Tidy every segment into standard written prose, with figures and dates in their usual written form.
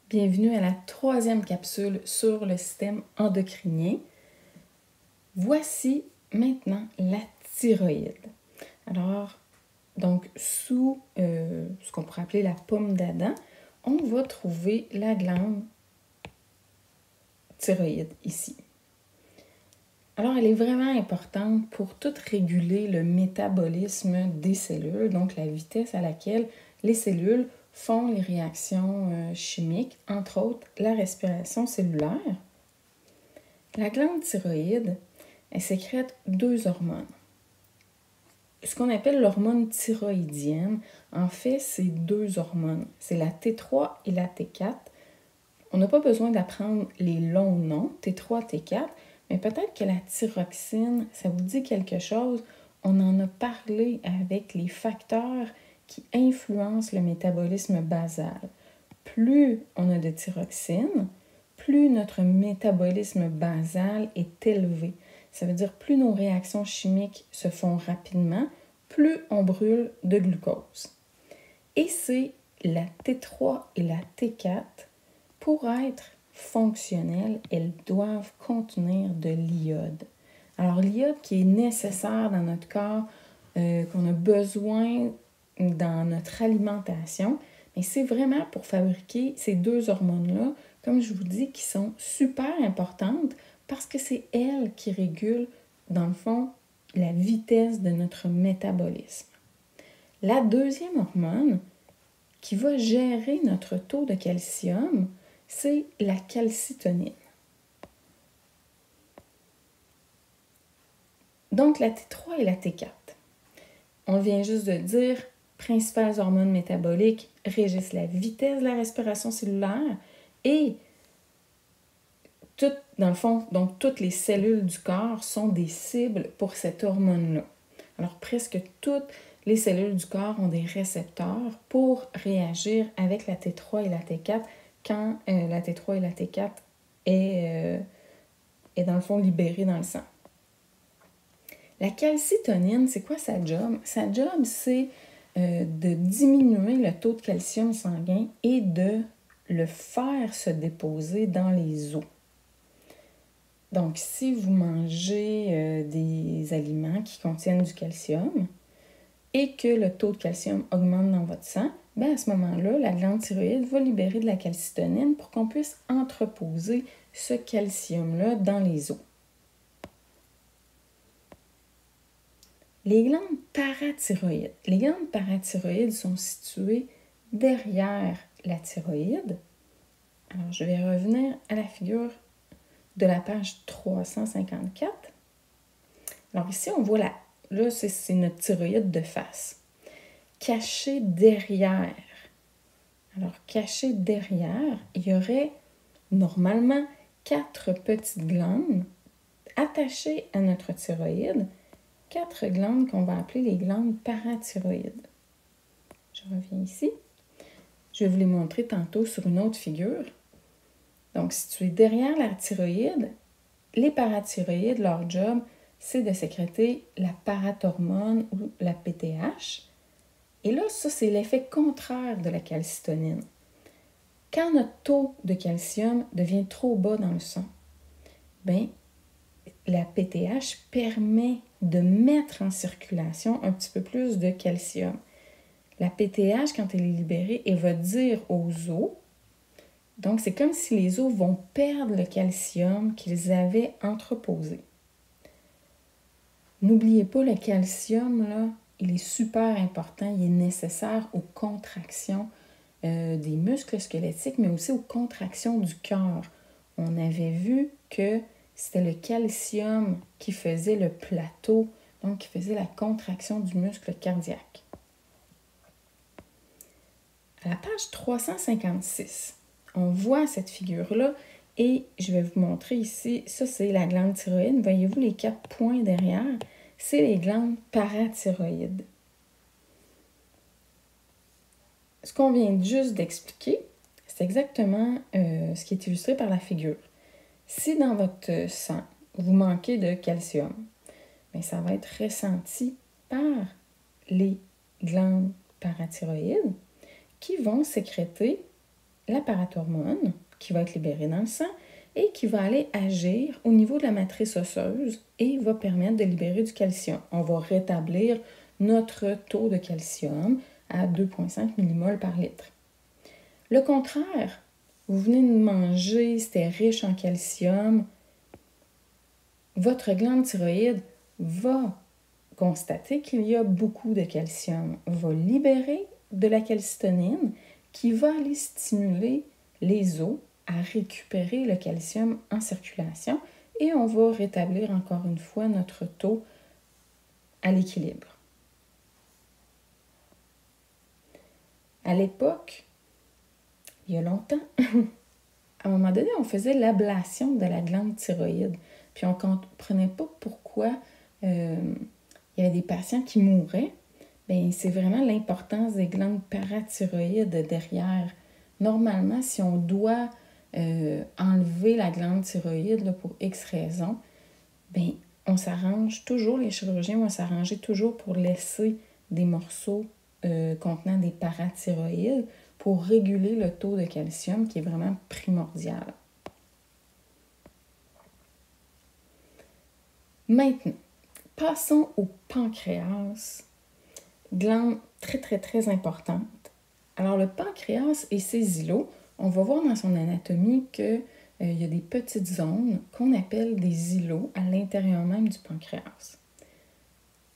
Bienvenue à la troisième capsule sur le système endocrinien. Voici maintenant la thyroïde. Alors, donc sous ce qu'on pourrait appeler la paume d'Adam, on va trouver la glande thyroïde ici. Alors, elle est vraiment importante pour tout réguler le métabolisme des cellules, donc la vitesse à laquelle les cellules font les réactions chimiques, entre autres la respiration cellulaire. La glande thyroïde, elle sécrète deux hormones. Ce qu'on appelle l'hormone thyroïdienne, en fait, c'est deux hormones. C'est la T3 et la T4. On n'a pas besoin d'apprendre les longs noms, T3, T4, mais peut-être que la thyroxine, ça vous dit quelque chose. On en a parlé avec les facteurs qui influencent le métabolisme basal. Plus on a de thyroxine, plus notre métabolisme basal est élevé. Ça veut dire plus nos réactions chimiques se font rapidement, plus on brûle de glucose. Et c'est la T3 et la T4, pour être fonctionnelles, elles doivent contenir de l'iode. Alors l'iode qui est nécessaire dans notre corps, qu'on a besoin dans notre alimentation, mais c'est vraiment pour fabriquer ces deux hormones-là, comme je vous dis, qui sont super importantes parce que c'est elles qui régulent, dans le fond, la vitesse de notre métabolisme. La deuxième hormone qui va gérer notre taux de calcium, c'est la calcitonine. Donc la T3 et la T4. On vient juste de dire, principales hormones métaboliques régissent la vitesse de la respiration cellulaire et dans le fond, donc toutes les cellules du corps sont des cibles pour cette hormone-là. Alors presque toutes les cellules du corps ont des récepteurs pour réagir avec la T3 et la T4 quand la T3 et la T4 est dans le fond libérée dans le sang. La calcitonine, c'est quoi sa job? Sa job, c'est de diminuer le taux de calcium sanguin et de le faire se déposer dans les os. Donc, si vous mangez des aliments qui contiennent du calcium et que le taux de calcium augmente dans votre sang, bien à ce moment-là, la glande thyroïde va libérer de la calcitonine pour qu'on puisse entreposer ce calcium-là dans les os. Les glandes parathyroïdes. Les glandes parathyroïdes sont situées derrière la thyroïde. Alors, je vais revenir à la figure de la page 354. Alors ici, on voit là, c'est notre thyroïde de face. Caché derrière. Alors, caché derrière, il y aurait normalement 4 petites glandes attachées à notre thyroïde, 4 glandes qu'on va appeler les glandes parathyroïdes. Je reviens ici. Je vais vous les montrer tantôt sur une autre figure. Donc, situées derrière la thyroïde, les parathyroïdes, leur job, c'est de sécréter la parathormone ou la PTH. Et là, ça, c'est l'effet contraire de la calcitonine. Quand notre taux de calcium devient trop bas dans le sang, bien, la PTH permet de mettre en circulation un petit peu plus de calcium. La PTH, quand elle est libérée, elle va dire aux os, donc c'est comme si les os vont perdre le calcium qu'ils avaient entreposé. N'oubliez pas, le calcium, là, il est super important, il est nécessaire aux contractions des muscles squelettiques, mais aussi aux contractions du cœur. On avait vu que c'était le calcium qui faisait le plateau, donc qui faisait la contraction du muscle cardiaque. À la page 356, on voit cette figure-là et je vais vous montrer ici, ça c'est la glande thyroïde. Voyez-vous les 4 points derrière? C'est les glandes parathyroïdes. Ce qu'on vient juste d'expliquer, c'est exactement ce qui est illustré par la figure. Si dans votre sang, vous manquez de calcium, bien, ça va être ressenti par les glandes parathyroïdes qui vont sécréter la parathormone qui va être libérée dans le sang et qui va aller agir au niveau de la matrice osseuse et va permettre de libérer du calcium. On va rétablir notre taux de calcium à 2,5 mmol par litre. Le contraire, vous venez de manger, c'était riche en calcium, votre glande thyroïde va constater qu'il y a beaucoup de calcium, va libérer de la calcitonine qui va aller stimuler les os à récupérer le calcium en circulation et on va rétablir encore une fois notre taux à l'équilibre. À l'époque, il y a longtemps, à un moment donné, on faisait l'ablation de la glande thyroïde. Puis on ne comprenait pas pourquoi il y avait des patients qui mouraient. Bien, c'est vraiment l'importance des glandes parathyroïdes derrière. Normalement, si on doit enlever la glande thyroïde là, pour X raisons, bien, on s'arrange toujours, les chirurgiens vont s'arranger toujours pour laisser des morceaux contenant des parathyroïdes pour réguler le taux de calcium qui est vraiment primordial. Maintenant, passons au pancréas, glande très, très, très importante. Alors, le pancréas et ses îlots, on va voir dans son anatomie qu'il y a des petites zones qu'on appelle des îlots à l'intérieur même du pancréas.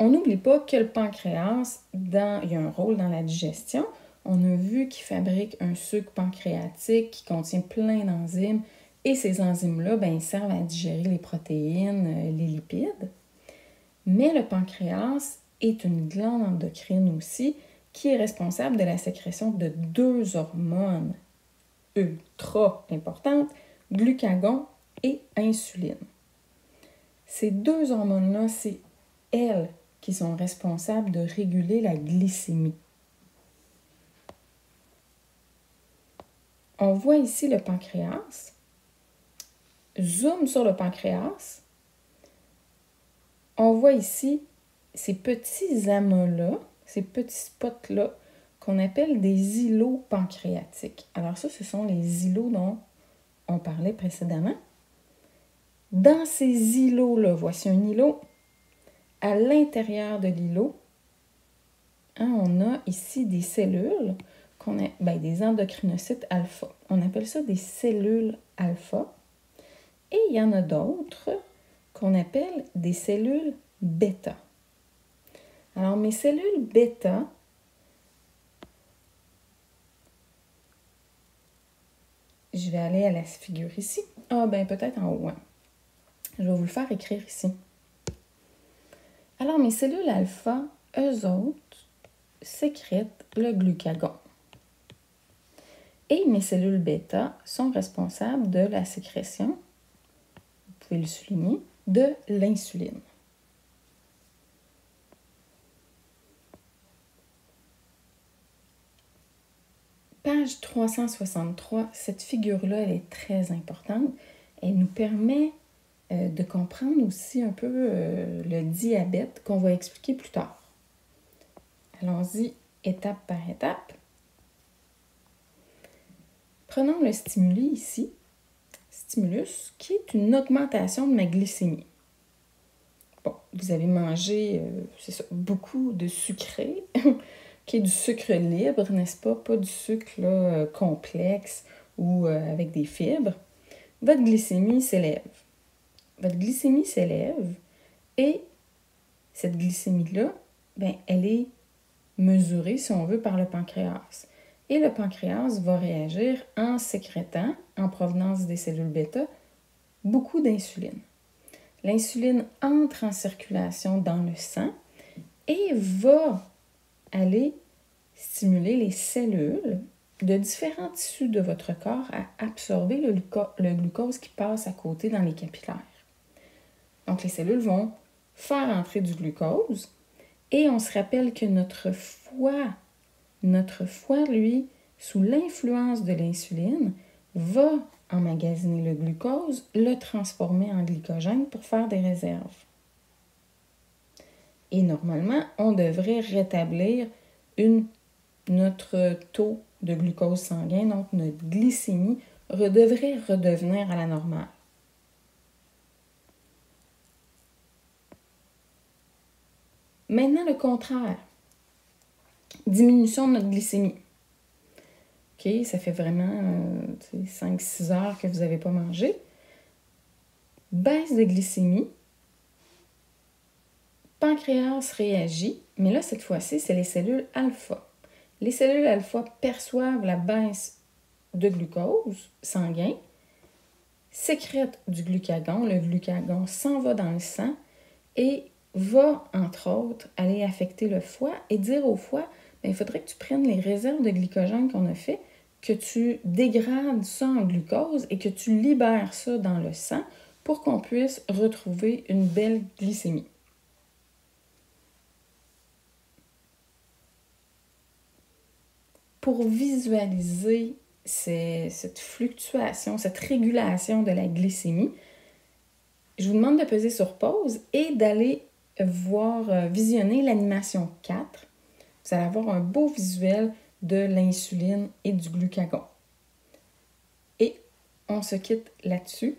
On n'oublie pas que le pancréas, il y a un rôle dans la digestion. On a vu qu'il fabrique un sucre pancréatique qui contient plein d'enzymes et ces enzymes-là, ils servent à digérer les protéines, les lipides. Mais le pancréas est une glande endocrine aussi qui est responsable de la sécrétion de 2 hormones ultra importantes, glucagon et insuline. Ces 2 hormones-là, c'est elles qui sont responsables de réguler la glycémie. On voit ici le pancréas. Zoom sur le pancréas. On voit ici ces petits amas-là, ces petits spots-là, qu'on appelle des îlots pancréatiques. Alors ça, ce sont les îlots dont on parlait précédemment. Dans ces îlots-là, voici un îlot. À l'intérieur de l'îlot, on a ici des cellules, des endocrinocytes alpha. On appelle ça des cellules alpha. Et il y en a d'autres qu'on appelle des cellules bêta. Alors, mes cellules bêta, je vais aller à la figure ici. Peut-être en haut. Je vais vous le faire écrire ici. Alors, mes cellules alpha, eux autres, sécrètent le glucagon. Et mes cellules bêta sont responsables de la sécrétion, vous pouvez le souligner, de l'insuline. Page 363, cette figure-là, elle est très importante. Elle nous permet de comprendre aussi un peu le diabète qu'on va expliquer plus tard. Allons-y étape par étape. Prenons le stimulus ici, stimulus, qui est une augmentation de ma glycémie. Bon, vous avez mangé, beaucoup de sucré, qui est du sucre libre, n'est-ce pas? Pas du sucre là, complexe ou avec des fibres. Votre glycémie s'élève. Votre glycémie s'élève et cette glycémie-là, elle est mesurée, si on veut, par le pancréas. Et le pancréas va réagir en sécrétant, en provenance des cellules bêta, beaucoup d'insuline. L'insuline entre en circulation dans le sang et va aller stimuler les cellules de différents tissus de votre corps à absorber le glucose qui passe à côté dans les capillaires. Donc, les cellules vont faire entrer du glucose et on se rappelle que notre foie, lui, sous l'influence de l'insuline, va emmagasiner le glucose, le transformer en glycogène pour faire des réserves. Et normalement, on devrait rétablir notre taux de glucose sanguin, donc notre glycémie devrait redevenir à la normale. Maintenant, le contraire. Diminution de notre glycémie. OK, ça fait vraiment 5-6 heures que vous n'avez pas mangé. Baisse de glycémie. Pancréas réagit, mais là, cette fois-ci, c'est les cellules alpha. Les cellules alpha perçoivent la baisse de glucose sanguin, sécrètent du glucagon. Le glucagon s'en va dans le sang et va, entre autres, aller affecter le foie et dire au foie, il faudrait que tu prennes les réserves de glycogène qu'on a fait, que tu dégrades ça en glucose et que tu libères ça dans le sang pour qu'on puisse retrouver une belle glycémie. Pour visualiser cette fluctuation, cette régulation de la glycémie, je vous demande de peser sur pause et d'aller visionner l'animation 4. Vous allez avoir un beau visuel de l'insuline et du glucagon. Et on se quitte là-dessus.